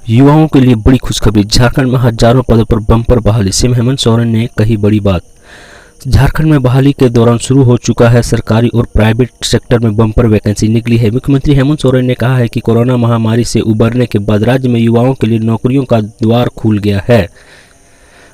युवाओं के लिए बड़ी खुशखबरी। झारखंड में हजारों पदों पर बम्पर बहाली। सीएम हेमंत सोरेन ने कही बड़ी बात। झारखंड में बहाली के दौरान शुरू हो चुका है सरकारी और प्राइवेट सेक्टर में बम्पर वैकेंसी निकली है। मुख्यमंत्री हेमंत सोरेन ने कहा है कि कोरोना महामारी से उबरने के बाद राज्य में युवाओं के लिए नौकरियों का द्वार खुल गया है।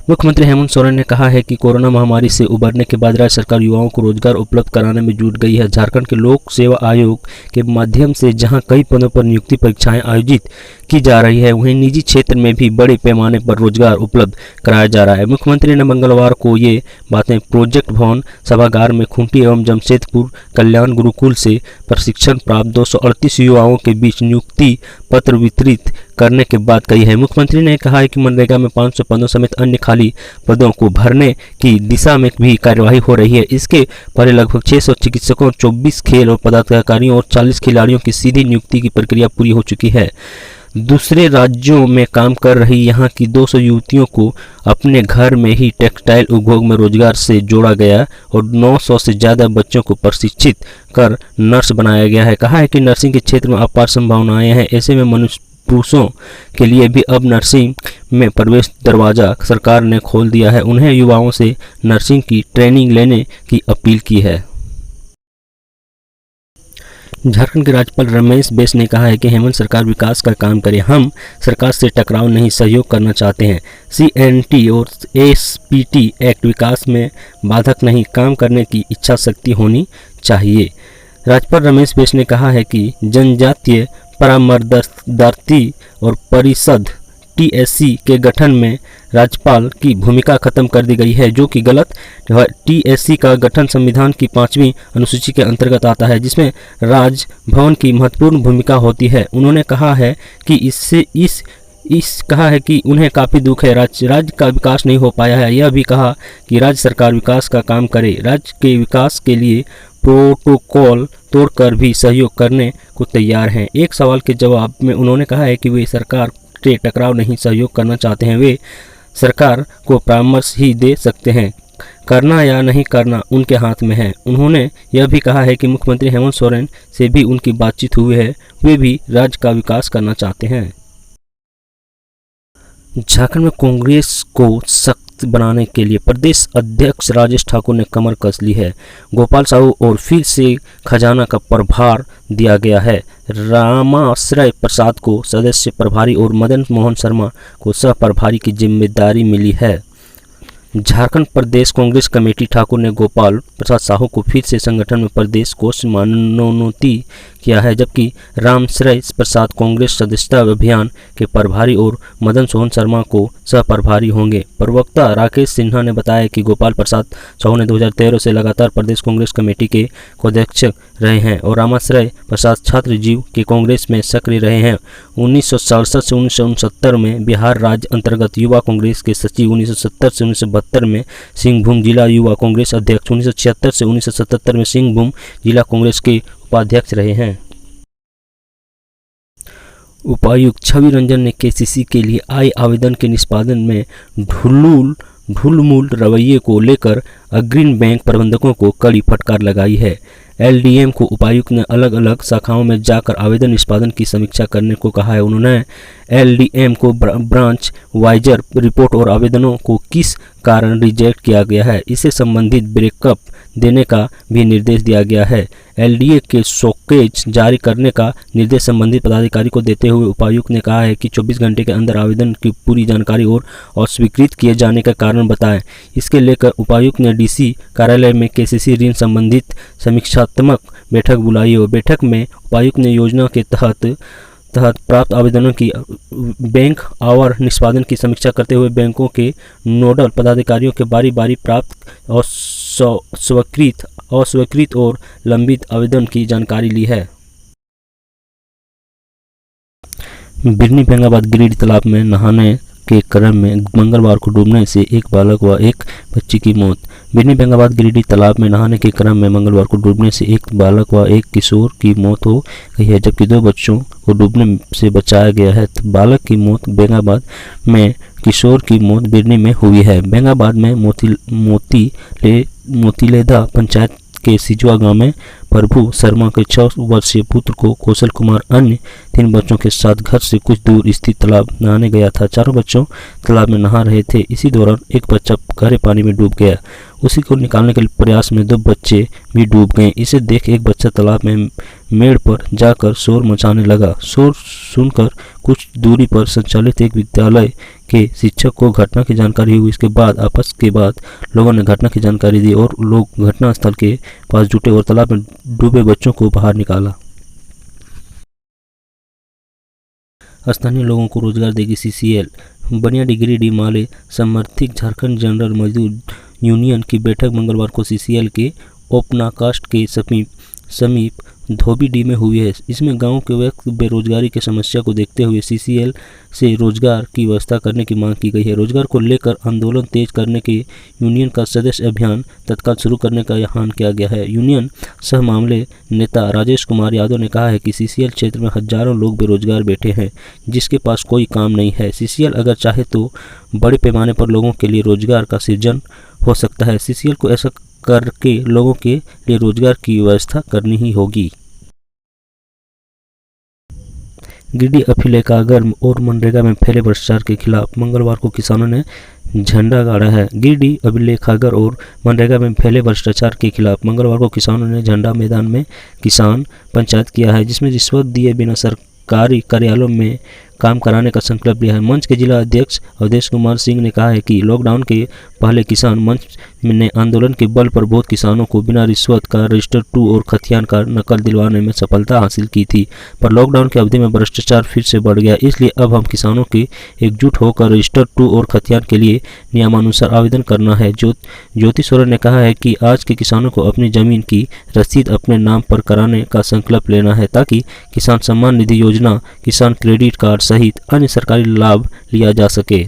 मुख्यमंत्री हेमंत सोरेन ने कहा है कि कोरोना महामारी से उबरने के बाद राज्य सरकार युवाओं को रोजगार उपलब्ध कराने में जुट गई है। झारखंड के लोक सेवा आयोग के माध्यम से जहां कई पदों पर नियुक्ति परीक्षाएं आयोजित की जा रही है, वहीं निजी क्षेत्र में भी बड़े पैमाने पर रोजगार उपलब्ध कराया जा रहा है। मुख्यमंत्री ने मंगलवार को ये बातें प्रोजेक्ट भवन सभागार में खूंटी एवं जमशेदपुर कल्याण गुरुकुल से प्रशिक्षण प्राप्त 238 युवाओं के बीच नियुक्ति पत्र वितरित करने के बाद कही है। मुख्यमंत्री ने कहा है कि मनरेगा में 500 पदों समेत अन्य खाली पदों को भरने की दिशा में भी कार्यवाही हो रही है। इसके पहले लगभग 600 चिकित्सकों, 24 खेल और पदाधिकारियों और 40 खिलाड़ियों की सीधी नियुक्ति की प्रक्रिया पूरी हो चुकी है। दूसरे राज्यों में काम कर रही यहां की 200 युवतियों को अपने घर में ही टेक्सटाइल उद्योग में रोजगार से जोड़ा गया और 900 से ज़्यादा बच्चों को प्रशिक्षित कर नर्स बनाया गया है। कहा है कि नर्सिंग के क्षेत्र में अपार संभावनाएं हैं। ऐसे में मनुष्य पुरुषों के लिए भी अब नर्सिंग में प्रवेश दरवाज़ा सरकार ने खोल दिया है। उन्हें युवाओं से नर्सिंग की ट्रेनिंग लेने की अपील की है। झारखंड के राज्यपाल रमेश बैस ने कहा है कि हेमंत सरकार विकास का काम करे। हम सरकार से टकराव नहीं, सहयोग करना चाहते हैं। CNT और SPT एक्ट विकास में बाधक नहीं, काम करने की इच्छा शक्ति होनी चाहिए। राज्यपाल रमेश बैस ने कहा है कि जनजातीय परामर्शदात्री और परिषद TSC के गठन में राज्यपाल की भूमिका खत्म कर दी गई है, जो कि गलत है। TSC का गठन संविधान की 5वीं अनुसूची के अंतर्गत आता है, जिसमें राजभवन की महत्वपूर्ण भूमिका होती है। उन्होंने कहा है कि कहा है कि उन्हें काफ़ी दुख है, राज्य का विकास नहीं हो पाया है। यह भी कहा कि राज्य सरकार विकास का काम करे, राज्य के विकास के लिए प्रोटोकॉल तोड़कर भी सहयोग करने को तैयार हैं। एक सवाल के जवाब में उन्होंने कहा है कि वे सरकार से टकराव नहीं, सहयोग करना चाहते हैं। वे सरकार को परामर्श ही दे सकते हैं, करना या नहीं करना उनके हाथ में है। उन्होंने यह भी कहा है कि मुख्यमंत्री हेमंत सोरेन से भी उनकी बातचीत हुई है, वे भी राज्य का विकास करना चाहते हैं। झारखंड में कांग्रेस को सख्त बनाने के लिए प्रदेश अध्यक्ष राजेश ठाकुर ने कमर कस ली है। गोपाल साहू और फिर से खजाना का प्रभार दिया गया है। रामाश्रय प्रसाद को सदस्य प्रभारी और मदन मोहन शर्मा को सह प्रभारी की जिम्मेदारी मिली है। झारखंड प्रदेश कांग्रेस कमेटी ठाकुर ने गोपाल प्रसाद साहू को फिर से संगठन में प्रदेश कोष मनोनीत किया है, जबकि रामश्रय प्रसाद कांग्रेस सदस्यता अभियान के प्रभारी और मदन मोहन शर्मा को सह प्रभारी होंगे। प्रवक्ता राकेश सिन्हा ने बताया कि गोपाल प्रसाद साहू ने 2013 से लगातार प्रदेश कांग्रेस कमेटी के कोषाध्यक्ष रहे हैं और रामाश्रय प्रसाद छात्र जीव के कांग्रेस में सक्रिय रहे हैं। 1967 से 1969 में बिहार राज्य अंतर्गत युवा कांग्रेस के सचिव, 1970 से 1972 में सिंहभूम जिला युवा कांग्रेस अध्यक्ष, 1976 से 1977 में सिंहभूम जिला कांग्रेस के उपाध्यक्ष रहे हैं। उपायुक्त छवि रंजन ने KCC के लिए आए आवेदन के निष्पादन में ढुलमुल रवैये को लेकर अग्रणी बैंक प्रबंधकों को कड़ी फटकार लगाई है। LDM को उपायुक्त ने अलग अलग शाखाओं में जाकर आवेदन निष्पादन की समीक्षा करने को कहा है। उन्होंने LDM को ब्रांच वाइजर रिपोर्ट और आवेदनों को किस कारण रिजेक्ट किया गया है, इससे संबंधित ब्रेकअप देने का भी निर्देश दिया गया है। LDA के शोकेज जारी करने का निर्देश संबंधित पदाधिकारी को देते हुए उपायुक्त ने कहा है कि 24 घंटे के अंदर आवेदन की पूरी जानकारी और अस्वीकृत किए जाने का कारण बताएं। इसके लेकर उपायुक्त ने DC कार्यालय में KCC ऋण संबंधित समीक्षात्मक बैठक बुलाई और बैठक में उपायुक्त ने योजना के तहत प्राप्त आवेदनों की बैंक आवर निष्पादन की समीक्षा करते हुए बैंकों के नोडल पदाधिकारियों के बारी बारी प्राप्त और अस्वीकृत और लंबित आवेदन की जानकारी ली है। बिरनी बेंगाबाद गिरिडीह तालाब में नहाने के क्रम में मंगलवार को डूबने से एक बालक व एक बच्ची की मौत। बिरनी बेंगाबाद गिरिडीह तालाब में नहाने के क्रम में मंगलवार को डूबने से एक बालक व एक किशोर की मौत हो गई है, जबकि 2 बच्चों को डूबने से बचाया गया है। तो बालक की मौत बेंगाबाद में, किशोर की मौत बिरनी में हुई है। बेंगाबाद में मोतीलेदा पंचायत के सिजुआ गांव में प्रभु शर्मा के 6 वर्षीय पुत्र को कौशल कुमार अन्य 3 बच्चों के साथ घर से कुछ दूर स्थित तालाब नहाने गया था। चारों बच्चों तालाब में नहा रहे थे। इसी दौरान एक बच्चा गहरे पानी में डूब गया। उसी को निकालने के प्रयास में 2 बच्चे भी डूब गए। इसे देख एक बच्चा तालाब में मेड़ पर जाकर शोर मचाने लगा। शोर सुनकर कुछ दूरी पर संचालित एक विद्यालय के शिक्षक को घटना की जानकारी हुई। इसके बाद आपस के बाद लोगों ने घटना की जानकारी दी और लोग घटनास्थल के पास जुटे और तालाब में डूबे बच्चों को बाहर निकाला। स्थानीय लोगों को रोजगार देगी सीसीएल। बनिया डिग्री डी माले समर्थित झारखंड जनरल मजदूर यूनियन की बैठक मंगलवार को सीसीएल के ओपनाकास्ट के समीप धोबी डी में हुई है। इसमें गांव के व्यक्ति बेरोजगारी की समस्या को देखते हुए सीसीएल से रोजगार की व्यवस्था करने की मांग की गई है। रोजगार को लेकर आंदोलन तेज करने के यूनियन का सदस्य अभियान तत्काल शुरू करने का आह्वान किया गया है। यूनियन सह मामले नेता राजेश कुमार यादव ने कहा है कि सीसीएल क्षेत्र में हजारों लोग बेरोजगार बैठे हैं जिसके पास कोई काम नहीं है। सीसीएल अगर चाहे तो बड़े पैमाने पर लोगों के लिए रोजगार का सृजन हो सकता है। सीसीएल को ऐसा करके लोगों के लिए रोजगार की व्यवस्था करनी ही होगी। गिरिडीह अभिलेखागार और मनरेगा में फैले भ्रष्टाचार के खिलाफ मंगलवार को किसानों ने झंडा गाड़ा है। गिरिडीह अभिलेखागार और मनरेगा में फैले भ्रष्टाचार के खिलाफ मंगलवार को किसानों ने झंडा मैदान में किसान पंचायत किया है, जिसमें रिश्वत दिए बिना सरकारी कार्यालयों में काम कराने का संकल्प लिया है। मंच के जिला अध्यक्ष अवधेश कुमार सिंह ने कहा है कि लॉकडाउन के पहले किसान मंच ने आंदोलन के बल पर बहुत किसानों को बिना रिश्वत का रजिस्टर 2 और खतियान का नकल दिलवाने में सफलता हासिल की थी, पर लॉकडाउन की अवधि में भ्रष्टाचार फिर से बढ़ गया। इसलिए अब हम किसानों के एकजुट होकर रजिस्टर 2 और खतियान के लिए नियमानुसार आवेदन करना है। ज्योति सोरेन ने कहा है कि आज के किसानों को अपनी जमीन की रसीद अपने नाम पर कराने का संकल्प लेना है ताकि किसान सम्मान निधि योजना, किसान क्रेडिट कार्ड सहित अन्य सरकारी लाभ लिया जा सके।